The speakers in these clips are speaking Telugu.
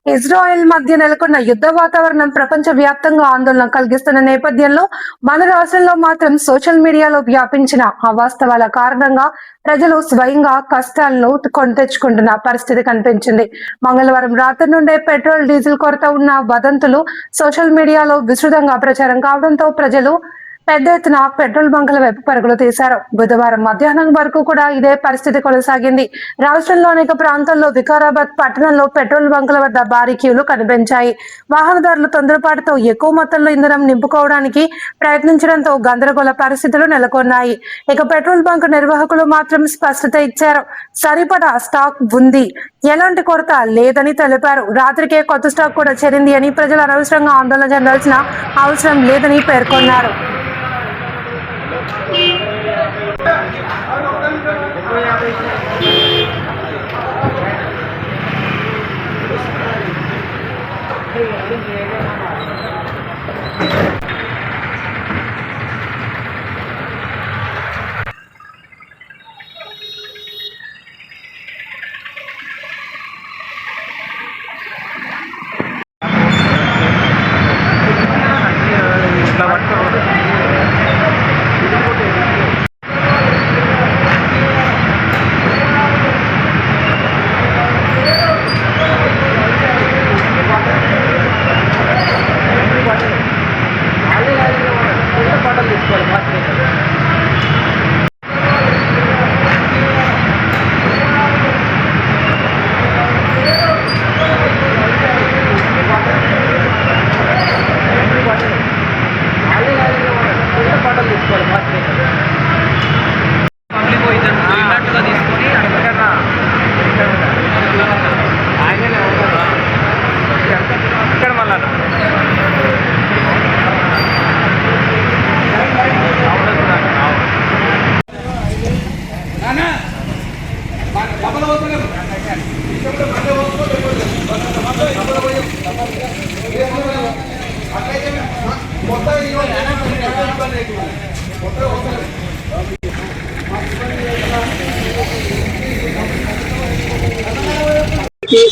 ఇజ్రాయెల్ మధ్య నెలకొన్న యుద్ధ వాతావరణం ప్రపంచ వ్యాప్తంగా ఆందోళన కలిగిస్తున్న నేపథ్యంలో మన రాష్ట్రంలో మాత్రం సోషల్ మీడియాలో వ్యాపించిన అవాస్తవాల కారణంగా ప్రజలు స్వయంగా కష్టాలను కొని తెచ్చుకుంటున్న పరిస్థితి కనిపించింది. మంగళవారం రాత్రి నుండే పెట్రోల్, డీజిల్ కొరత ఉన్న వదంతులు సోషల్ మీడియాలో విస్తృతంగా ప్రచారం కావడంతో ప్రజలు పెద్ద ఎత్తున పెట్రోల్ బంకుల వైపు పరుగులు తీశారు. బుధవారం మధ్యాహ్నం వరకు కూడా ఇదే పరిస్థితి కొనసాగింది. రాష్ట్రంలో అనేక ప్రాంతాల్లో వికారాబాద్ పట్టణంలో పెట్రోల్ బంకుల వద్ద భారీ క్యూలు కనిపించాయి. వాహనదారులు తొందరపాటుతో ఎక్కువ మొత్తంలో ఇంధనం నింపుకోవడానికి ప్రయత్నించడంతో గందరగోళ పరిస్థితులు నెలకొన్నాయి. ఇక పెట్రోల్ బంక్ నిర్వాహకులు మాత్రం స్పష్టత ఇచ్చారు. సరిపడా స్టాక్ ఉంది, ఎలాంటి కొరత లేదని తెలిపారు. రాత్రికే కొత్త స్టాక్ కూడా చేరింది అని, ప్రజలు అనవసరంగా ఆందోళన చెందాల్సిన అవసరం లేదని పేర్కొన్నారు.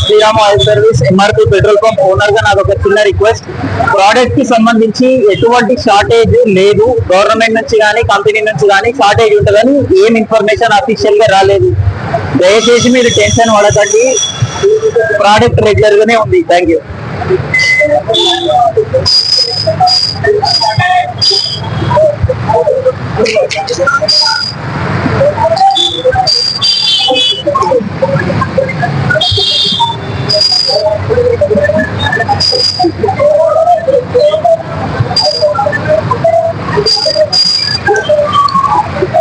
Sriram oil service MRP petrol pump owner గా నాకు ఒక చిన్న రిక్వెస్ట్. ప్రోడక్ట్ కి సంబంధించి ఎటువంటి షార్టేజ్ లేదు. గవర్నమెంట్ నుంచి కానీ కంపెనీ నుంచి కానీ షార్టేజ్ ఉంటుందని ఏం ఇన్ఫర్మేషన్ అఫీషియల్ గా రాలేదు. దయచేసి మీరు టెన్షన్ పడకండి, ప్రోడక్ట్ రెగ్యులర్ గానే ఉంది. Thank you. Thank you.